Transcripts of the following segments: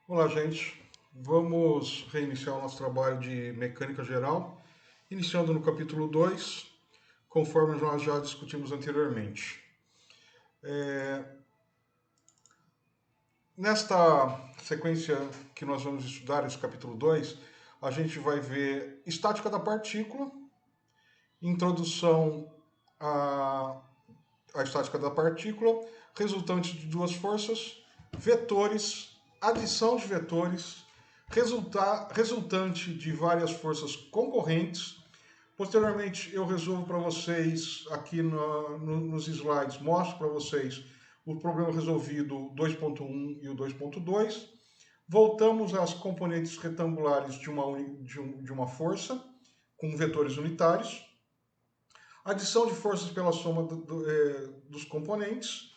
Olá, gente. Vamos reiniciar o nosso trabalho de mecânica geral, iniciando no capítulo 2, conforme nós já discutimos anteriormente. Nesta sequência que nós vamos estudar, esse capítulo 2, a gente vai ver estática da partícula, introdução à, à estática da partícula, resultante de duas forças, vetores, adição de vetores, resultante de várias forças concorrentes. Posteriormente, eu resolvo para vocês, aqui nos slides, mostro para vocês o problema resolvido 2.1 e o 2.2. Voltamos às componentes retangulares de uma força, com vetores unitários. Adição de forças pela soma dos componentes.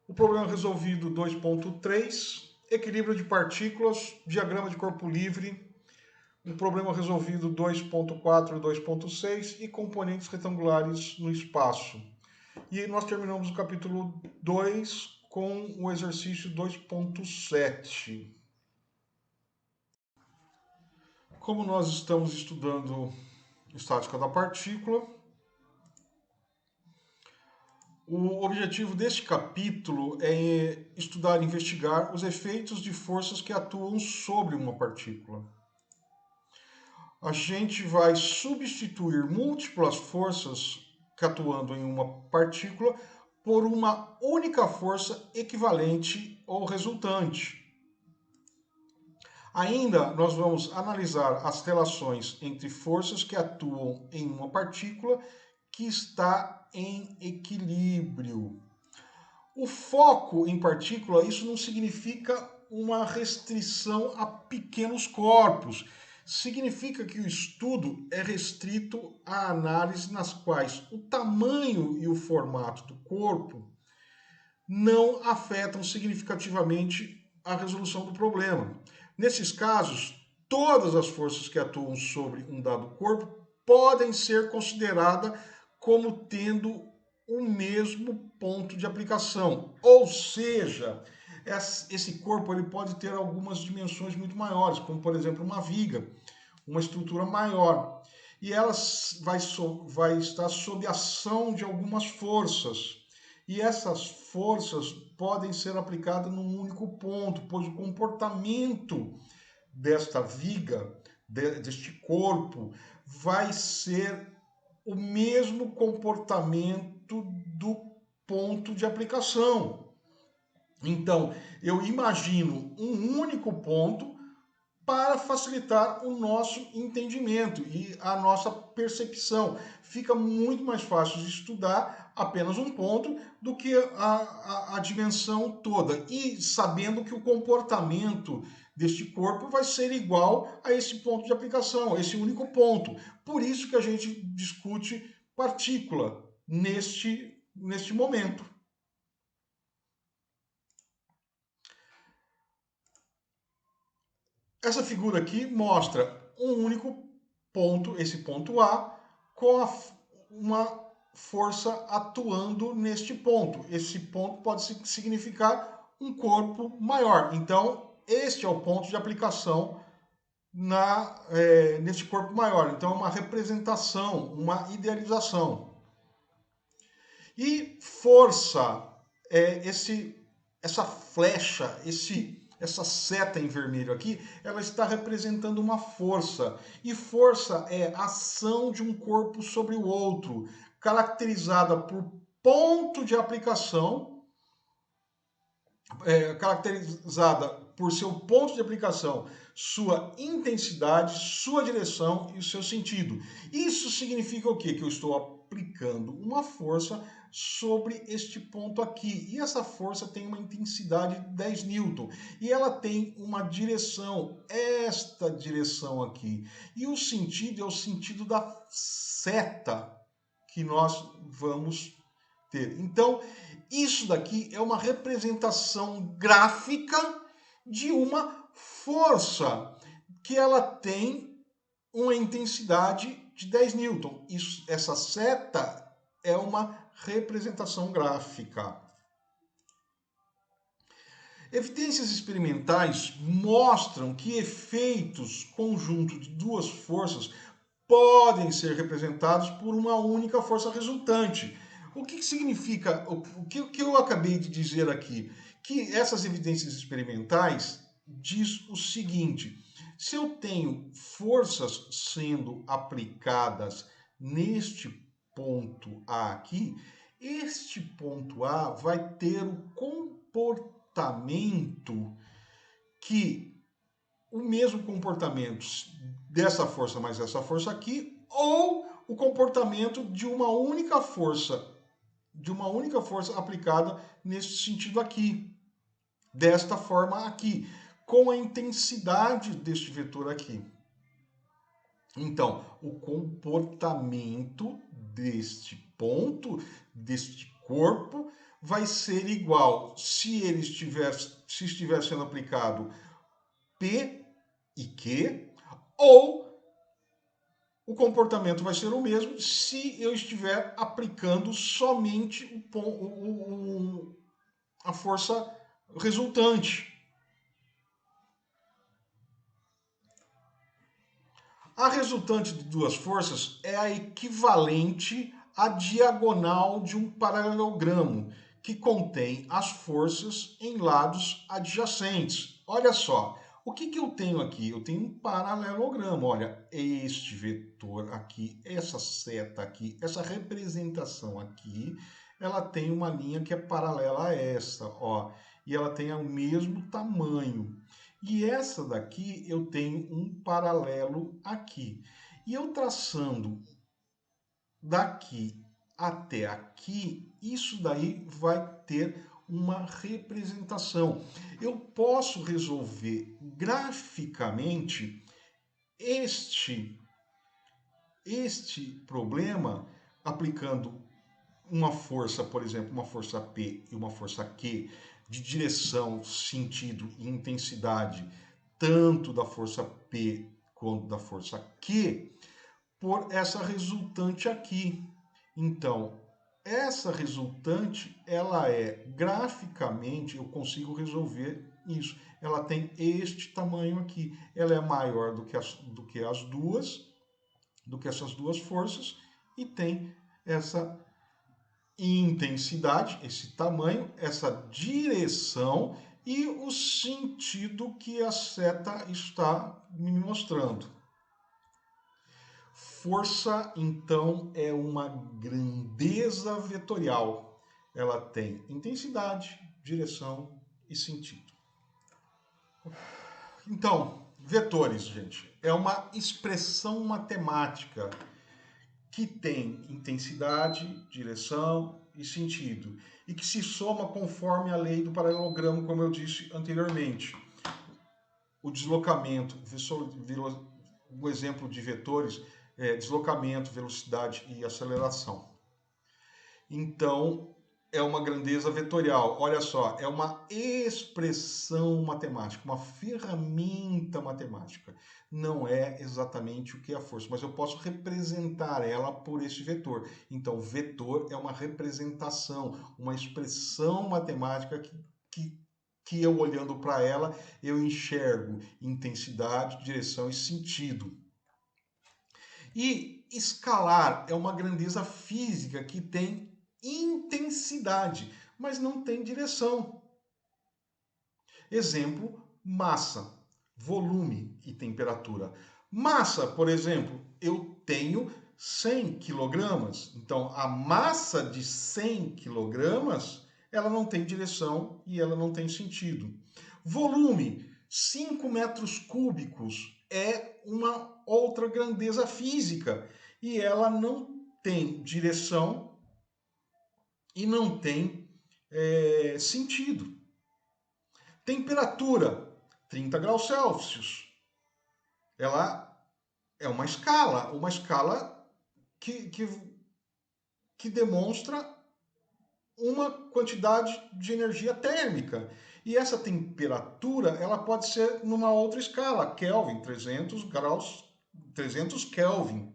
O problema resolvido 2.3, equilíbrio de partículas, diagrama de corpo livre, o problema resolvido 2.4 e 2.6 e componentes retangulares no espaço. E nós terminamos o capítulo 2 com o exercício 2.7. Como nós estamos estudando estática da partícula, o objetivo deste capítulo é estudar e investigar os efeitos de forças que atuam sobre uma partícula. A gente vai substituir múltiplas forças que atuando em uma partícula por uma única força equivalente ou resultante. Ainda nós vamos analisar as relações entre forças que atuam em uma partícula que está em equilíbrio. O foco em partícula, isso não significa uma restrição a pequenos corpos. Significa que o estudo é restrito a análises nas quais o tamanho e o formato do corpo não afetam significativamente a resolução do problema. Nesses casos, todas as forças que atuam sobre um dado corpo podem ser consideradas como tendo o mesmo ponto de aplicação. Ou seja, esse corpo ele pode ter algumas dimensões muito maiores, como por exemplo uma viga, uma estrutura maior. E ela vai estar sob ação de algumas forças. E essas forças podem ser aplicadas num único ponto, pois o comportamento desta viga, deste corpo, vai ser o mesmo comportamento do ponto de aplicação. Então, eu imagino um único ponto para facilitar o nosso entendimento e a nossa percepção. Fica muito mais fácil de estudar apenas um ponto do que a dimensão toda. E sabendo que o comportamento deste corpo vai ser igual a esse ponto de aplicação, esse único ponto. Por isso que a gente discute partícula neste momento. Essa figura aqui mostra um único ponto, esse ponto A, com uma força atuando neste ponto. Esse ponto pode significar um corpo maior. Então, este é o ponto de aplicação neste corpo maior. Então, é uma representação, uma idealização. E força é essa flecha, essa seta em vermelho aqui, ela está representando uma força. E força é ação de um corpo sobre o outro, caracterizada por ponto de aplicação, caracterizada por seu ponto de aplicação, sua intensidade, sua direção e o seu sentido. Isso significa o quê? Que eu estou aplicando uma força sobre este ponto aqui. E essa força tem uma intensidade de 10 newton. E ela tem uma direção, esta direção aqui. E o sentido é o sentido da seta que nós vamos ter. Então, isso daqui é uma representação gráfica de uma força que ela tem uma intensidade de 10 newton. Essa seta é uma representação gráfica. Evidências experimentais mostram que efeitos conjuntos de duas forças podem ser representados por uma única força resultante. O que significa, o que eu acabei de dizer aqui? Que essas evidências experimentais diz o seguinte: se eu tenho forças sendo aplicadas neste ponto A aqui, este ponto A vai ter o comportamento que o mesmo comportamento dessa força mais essa força aqui, ou o comportamento de uma única força aplicada nesse sentido aqui, desta forma aqui, com a intensidade deste vetor aqui. Então, o comportamento deste ponto, deste corpo, vai ser igual se estiver sendo aplicado P e Q, ou o comportamento vai ser o mesmo se eu estiver aplicando somente a força resultante. A resultante de duas forças é a equivalente à diagonal de um paralelogramo, que contém as forças em lados adjacentes. Olha só, o que eu tenho aqui? Eu tenho um paralelogramo. Olha, este vetor aqui, essa seta aqui, essa representação aqui, ela tem uma linha que é paralela a essa, ó, e ela tem o mesmo tamanho. E essa daqui eu tenho um paralelo aqui. E eu traçando daqui até aqui, isso daí vai ter uma representação. Eu posso resolver graficamente este problema aplicando uma força, por exemplo, uma força P e uma força Q, de direção, sentido e intensidade, tanto da força P quanto da força Q, por essa resultante aqui. Então, essa resultante, ela é graficamente, eu consigo resolver isso. Ela tem este tamanho aqui. Ela é maior do que essas duas forças e tem essa intensidade, esse tamanho, essa direção e o sentido que a seta está me mostrando. Força, então, é uma grandeza vetorial. Ela tem intensidade, direção e sentido. Então, vetores, gente, é uma expressão matemática que tem intensidade, direção e sentido, e que se soma conforme a lei do paralelogramo, como eu disse anteriormente. O deslocamento, um exemplo de vetores é deslocamento, velocidade e aceleração. Então, é uma grandeza vetorial. Olha só, é uma expressão matemática, uma ferramenta matemática. Não é exatamente o que é a força, mas eu posso representar ela por esse vetor. Então, vetor é uma representação, uma expressão matemática que eu, olhando para ela, eu enxergo intensidade, direção e sentido. E escalar é uma grandeza física que tem intensidade, mas não tem direção. Exemplo, massa, volume e temperatura. Massa, por exemplo, eu tenho 100 quilogramas. Então, a massa de 100 quilogramas, ela não tem direção e ela não tem sentido. Volume, 5 metros cúbicos é uma outra grandeza física e ela não tem direção e não tem sentido. Temperatura, 30 graus Celsius. Ela é uma escala que demonstra uma quantidade de energia térmica. E essa temperatura, ela pode ser numa outra escala, Kelvin, 300 graus, 300 Kelvin.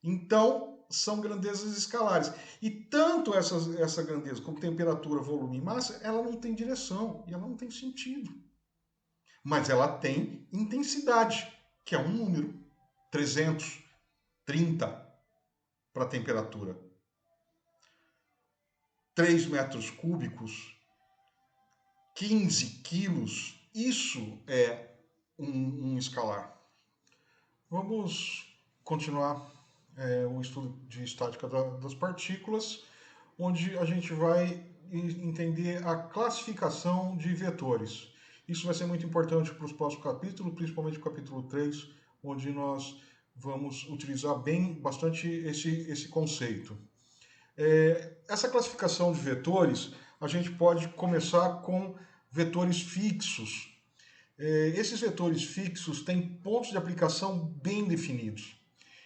Então, são grandezas escalares. E tanto essa grandeza como temperatura, volume e massa, ela não tem direção e ela não tem sentido. Mas ela tem intensidade, que é um número. 330 para a temperatura. 3 metros cúbicos, 15 quilos, isso é um escalar. Vamos continuar o estudo de estática das partículas, onde a gente vai entender a classificação de vetores. Isso vai ser muito importante para os próximos capítulos, principalmente o capítulo 3, onde nós vamos utilizar bastante esse conceito. Essa classificação de vetores, a gente pode começar com vetores fixos. Esses vetores fixos têm pontos de aplicação bem definidos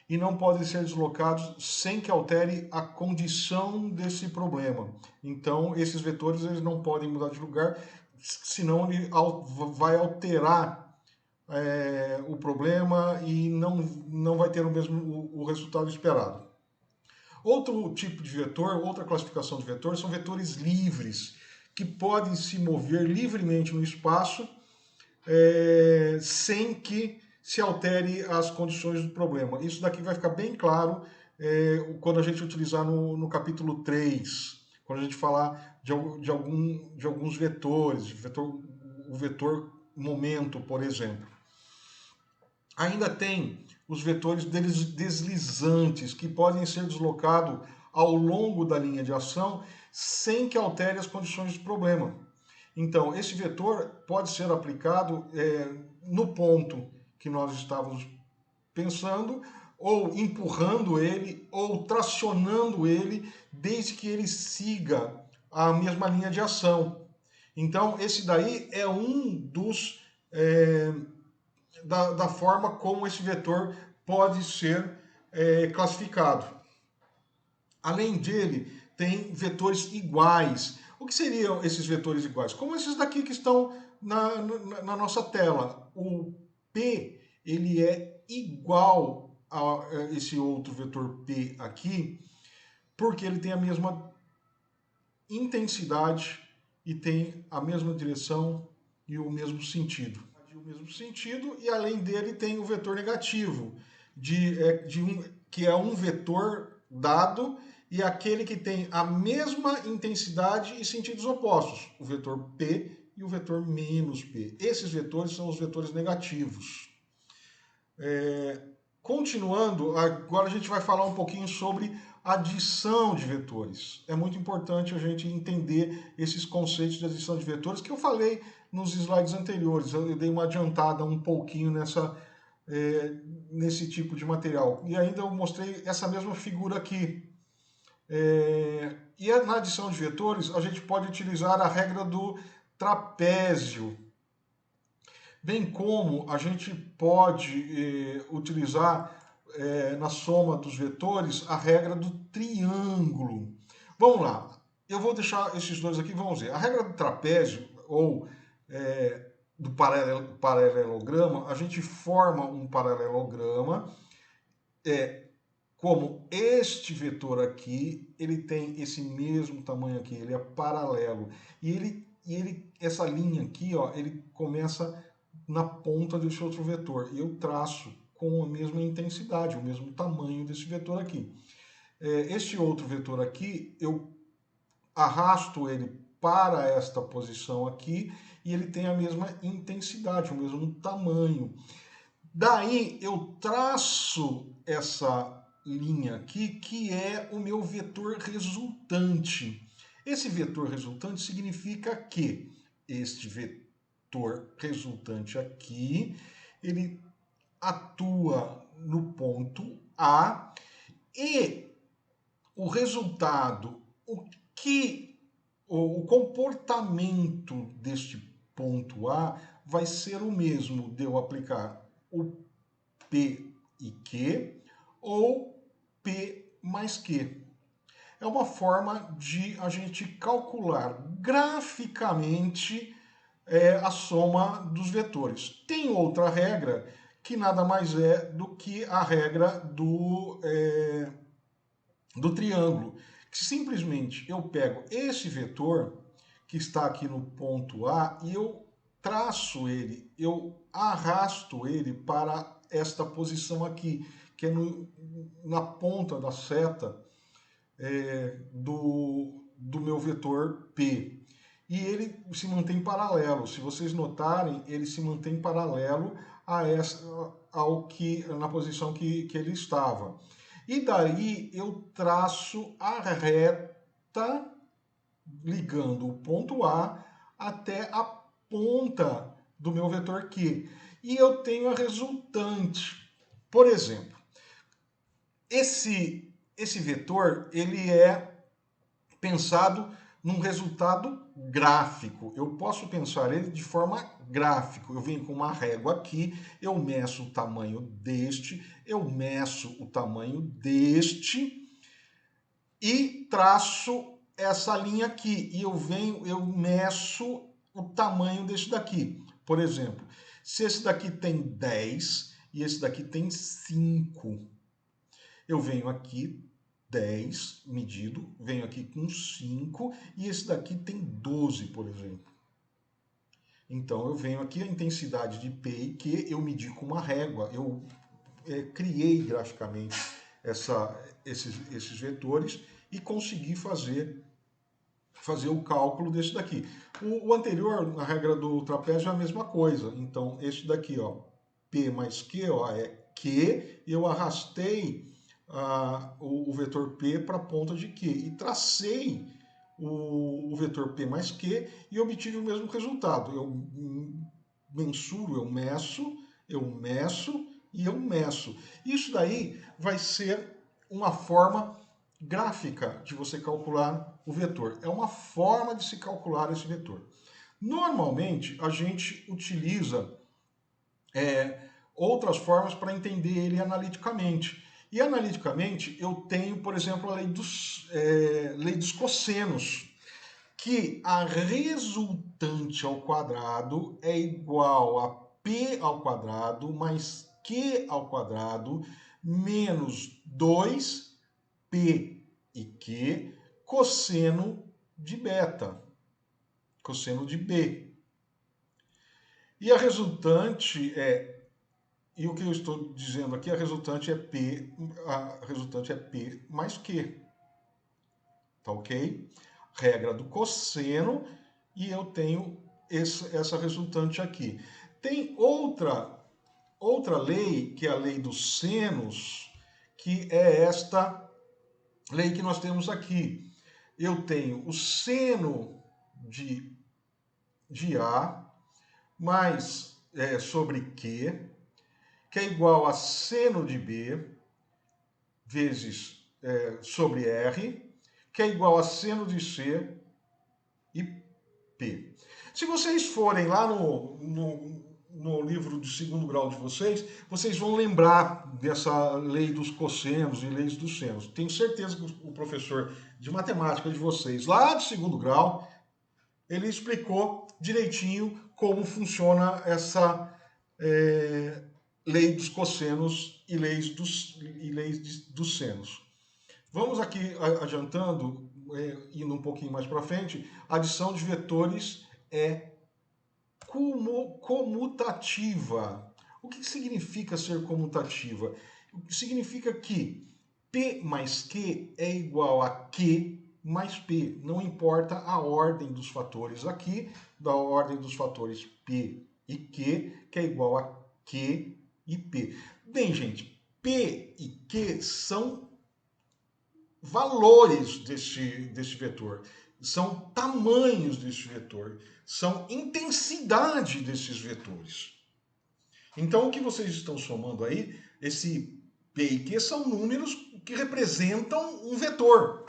e não podem ser deslocados sem que altere a condição desse problema. Então, esses vetores eles não podem mudar de lugar, senão ele vai alterar o problema e não vai ter o resultado esperado. Outro tipo de vetor, outra classificação de vetor, são vetores livres, que podem se mover livremente no espaço sem que se altere as condições do problema. Isso daqui vai ficar bem claro quando a gente utilizar no capítulo 3, quando a gente falar de alguns vetores, o vetor momento, por exemplo. Ainda tem os vetores deslizantes, que podem ser deslocados ao longo da linha de ação sem que altere as condições do problema. Então, esse vetor pode ser aplicado no ponto que nós estávamos pensando, ou empurrando ele, ou tracionando ele, desde que ele siga a mesma linha de ação. Então, esse daí é um dos... da forma como esse vetor pode ser classificado. Além dele, tem vetores iguais. O que seriam esses vetores iguais? Como esses daqui que estão na nossa tela. O P ele é igual a esse outro vetor P aqui, porque ele tem a mesma intensidade e tem a mesma direção e o mesmo sentido. E além dele tem o vetor negativo, que é um vetor dado e aquele que tem a mesma intensidade e sentidos opostos, o vetor P e o vetor menos P. Esses vetores são os vetores negativos. Continuando, agora a gente vai falar um pouquinho sobre adição de vetores. É muito importante a gente entender esses conceitos de adição de vetores que eu falei nos slides anteriores. Eu dei uma adiantada um pouquinho nesse tipo de material. E ainda eu mostrei essa mesma figura aqui. E na adição de vetores, a gente pode utilizar a regra do trapézio, bem como a gente pode utilizar na soma dos vetores a regra do triângulo. Vamos lá, eu vou deixar esses dois aqui, vamos ver. A regra do trapézio, ou do paralelograma, a gente forma um paralelograma como este vetor aqui, ele tem esse mesmo tamanho aqui, ele é paralelo. E essa linha aqui, ó, ele começa na ponta desse outro vetor. E eu traço com a mesma intensidade, o mesmo tamanho desse vetor aqui. Este outro vetor aqui, eu arrasto ele para esta posição aqui e ele tem a mesma intensidade, o mesmo tamanho. Daí eu traço essa linha aqui, que é o meu vetor resultante. Esse vetor resultante significa que este vetor resultante aqui, ele atua no ponto A e o resultado, o comportamento deste ponto A vai ser o mesmo de eu aplicar o P e Q ou P mais Q. É uma forma de a gente calcular graficamente a soma dos vetores. Tem outra regra que nada mais é do que a regra do triângulo, que simplesmente eu pego esse vetor que está aqui no ponto A e eu traço ele, eu arrasto ele para esta posição aqui, que é na ponta da seta do meu vetor P. E ele se mantém paralelo. Se vocês notarem, ele se mantém paralelo a na posição que ele estava. E daí eu traço a reta ligando o ponto A até a ponta do meu vetor Q. E eu tenho a resultante. Por exemplo, esse vetor ele é pensado num resultado gráfico. Eu posso pensar ele de forma gráfica. Eu venho com uma régua aqui, eu meço o tamanho deste, eu meço o tamanho deste e traço essa linha aqui. E eu meço o tamanho desse daqui. Por exemplo, se esse daqui tem 10 e esse daqui tem 5, eu venho aqui 10 medido, venho aqui com 5 e esse daqui tem 12, por exemplo. Então eu venho aqui a intensidade de P e Q, eu medi com uma régua, eu criei graficamente esses vetores e consegui fazer o cálculo desse daqui. O anterior, na regra do trapézio, é a mesma coisa. Então, esse daqui, ó, P mais Q, ó, é Q, e eu arrastei o vetor P para a ponta de Q. E tracei o vetor P mais Q e obtive o mesmo resultado. Eu mensuro, eu meço e eu meço. Isso daí vai ser uma forma gráfica de você calcular o vetor. É uma forma de se calcular esse vetor. Normalmente, a gente utiliza outras formas para entender ele analiticamente. E analiticamente, eu tenho, por exemplo, a lei dos cossenos, que a resultante ao quadrado é igual a P ao quadrado mais Q ao quadrado menos 2P e Q cosseno de beta, cosseno de B. E a resultante e o que eu estou dizendo aqui, a resultante é P mais Q. Tá ok? Regra do cosseno e eu tenho essa resultante aqui. Tem outra lei, que é a lei dos senos, que é esta lei que nós temos aqui. Eu tenho o seno de A mais sobre Q, que é igual a seno de B vezes sobre R, que é igual a seno de C e P. Se vocês forem lá no livro de segundo grau de vocês, vocês vão lembrar dessa lei dos cossenos e leis dos senos. Tenho certeza que o professor de matemática de vocês, lá de segundo grau, ele explicou direitinho como funciona essa lei dos cossenos e leis dos senos. Vamos aqui adiantando, indo um pouquinho mais para frente, a adição de vetores é comutativa. O que significa ser comutativa? Significa que P mais Q é igual a Q mais P. Não importa a ordem dos fatores aqui, da ordem dos fatores P e Q, que é igual a Q e P. Bem, gente, P e Q são valores desse vetor, são tamanhos desse vetor, são intensidade desses vetores. Então, o que vocês estão somando aí, esse P e Q são números que representam um vetor.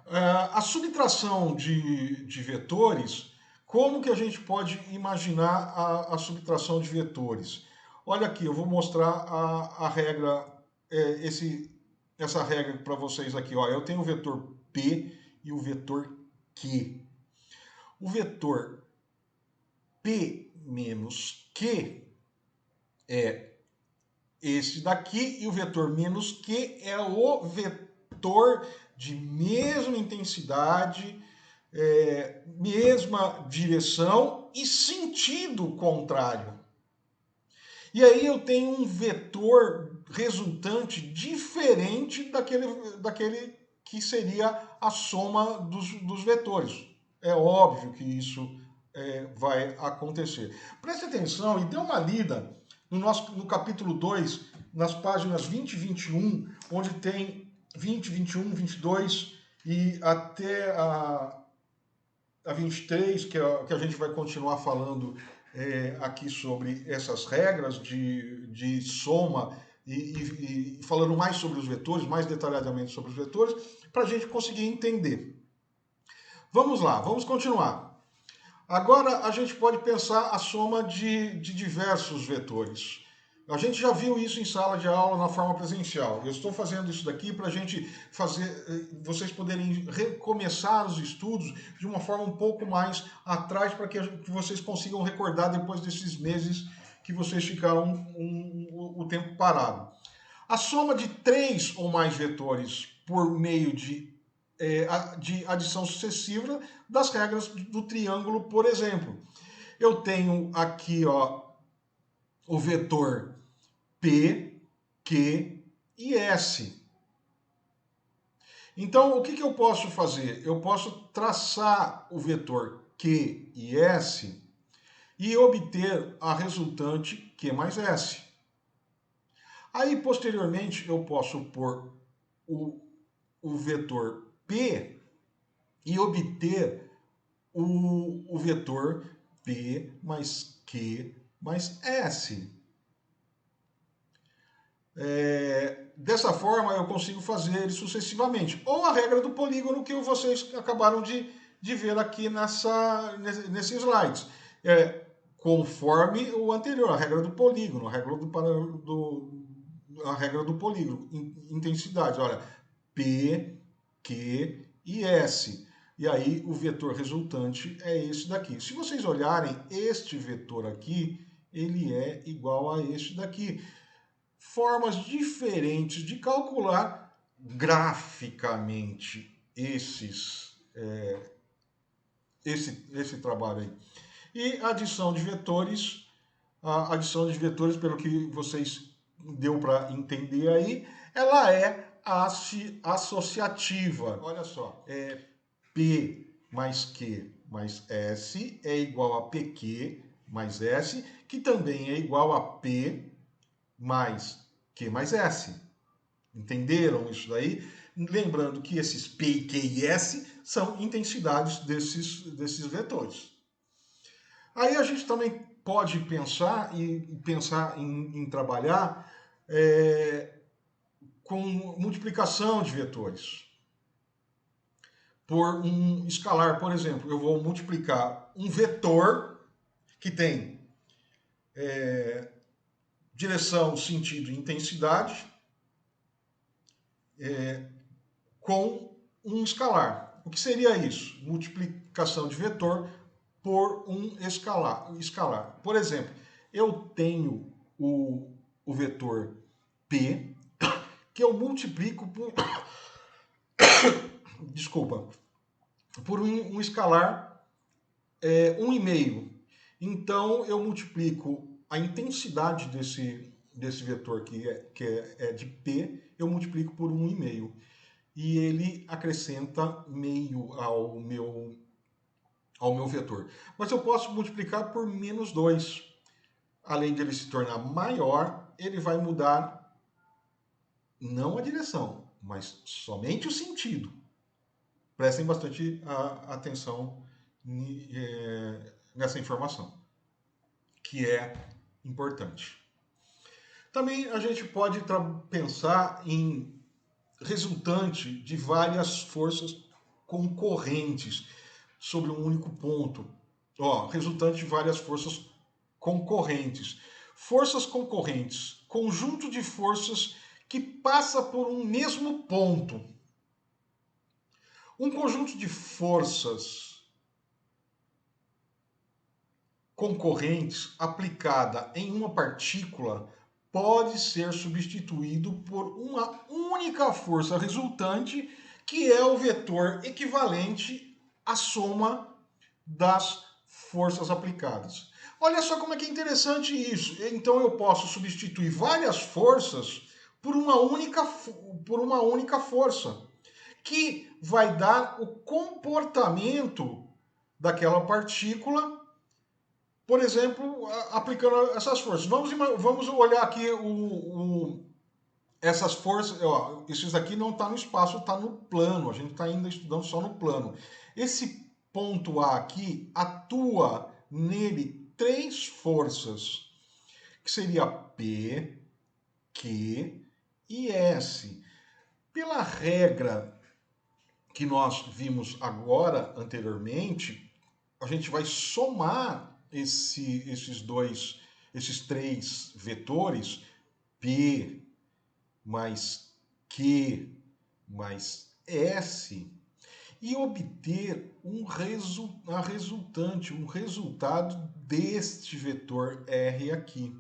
A subtração de vetores, como que a gente pode imaginar a subtração de vetores? Olha aqui, eu vou mostrar a regra, essa regra para vocês aqui. Ó. Eu tenho o vetor P e o vetor Q. O vetor P menos Q é esse daqui, e o vetor menos Q é o vetor de mesma intensidade, mesma direção e sentido contrário. E aí eu tenho um vetor resultante diferente daquele que seria a soma dos vetores. É óbvio que isso vai acontecer. Preste atenção e dê uma lida no capítulo 2, nas páginas 20 e 21, onde tem 20, 21, 22 e até a 23, que a gente vai continuar falando aqui sobre essas regras de soma e falando mais sobre os vetores, mais detalhadamente sobre os vetores, para a gente conseguir entender. Vamos lá, vamos continuar. Agora a gente pode pensar a soma de diversos vetores. A gente já viu isso em sala de aula na forma presencial. Eu estou fazendo isso daqui para a gente vocês poderem recomeçar os estudos de uma forma um pouco mais atrás, para que vocês consigam recordar depois desses meses que vocês ficaram o tempo parado. A soma de 3 ou mais vetores por meio de adição sucessiva das regras do triângulo, por exemplo. Eu tenho aqui o vetor P, Q e S. Então, o que eu posso fazer? Eu posso traçar o vetor Q e S e obter a resultante Q mais S. Aí, posteriormente, eu posso pôr o vetor P e obter o vetor P mais Q mais S. Dessa forma, eu consigo fazer ele sucessivamente. Ou a regra do polígono que vocês acabaram de ver aqui nesse slide. Conforme o anterior, a regra do polígono, a regra do polígono, intensidade. Olha, P, Q e S. E aí o vetor resultante é esse daqui. Se vocês olharem, este vetor aqui, ele é igual a este daqui. Formas diferentes de calcular graficamente esse trabalho aí. E a adição de vetores, pelo que vocês deu para entender aí, ela é associativa. Olha só, P mais Q mais S é igual a PQ mais S, que também é igual a P mais Q mais S. Entenderam isso daí? Lembrando que esses P, Q e S são intensidades desses vetores. Aí a gente também pode pensar em trabalhar com multiplicação de vetores. Por um escalar, por exemplo, eu vou multiplicar um vetor que tem direção, sentido e intensidade com um escalar. O que seria isso? Multiplicação de vetor por um escalar. Por exemplo, eu tenho o vetor P, que eu multiplico por desculpa, por um escalar 1,5. Então eu multiplico a intensidade desse vetor que é de P, eu multiplico por 1,5. E ele acrescenta meio ao meu vetor. Mas eu posso multiplicar por menos 2. Além de ele se tornar maior, ele vai mudar não a direção, mas somente o sentido. Prestem bastante atenção nessa informação, que é importante. Também a gente pode pensar em resultante de várias forças concorrentes sobre um único ponto. Resultante de várias forças concorrentes. Forças concorrentes, conjunto de forças que passa por um mesmo ponto. Um conjunto de forças concorrentes aplicada em uma partícula pode ser substituído por uma única força resultante, que é o vetor equivalente à soma das forças aplicadas. Olha só como é que é interessante isso. Então eu posso substituir várias forças por uma única força, que vai dar o comportamento daquela partícula, por exemplo, aplicando essas forças. Vamos olhar aqui essas forças. Ó, esses aqui não está no espaço, está no plano. A gente está ainda estudando só no plano. Esse ponto A aqui atua nele três forças, que seria P, Q e S. Pela regra que nós vimos agora, anteriormente, a gente vai somar esses três vetores, P mais Q mais S, e obter a resultante, um resultado deste vetor R aqui.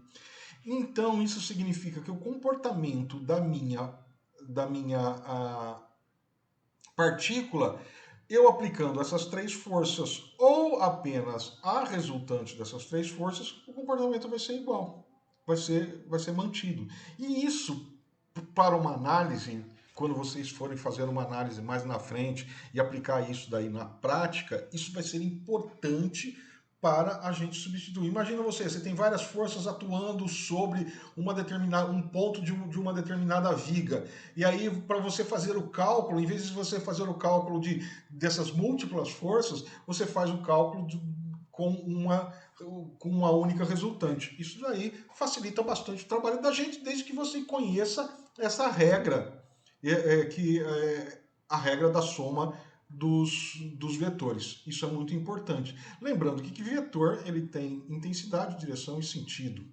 Então, isso significa que o comportamento da minha partícula, eu aplicando essas três forças ou apenas a resultante dessas três forças, o comportamento vai ser igual, vai ser mantido. E isso, para uma análise, quando vocês forem fazer uma análise mais na frente e aplicar isso daí na prática, isso vai ser importante para a gente substituir. Imagina você tem várias forças atuando sobre um ponto de uma determinada viga. E aí, para você fazer o cálculo, em vez de você fazer o cálculo dessas múltiplas forças, você faz o cálculo com uma única resultante. Isso daí facilita bastante o trabalho da gente, desde que você conheça essa regra, que é a regra da soma dos vetores. Isso é muito importante. Lembrando que vetor ele tem intensidade, direção e sentido.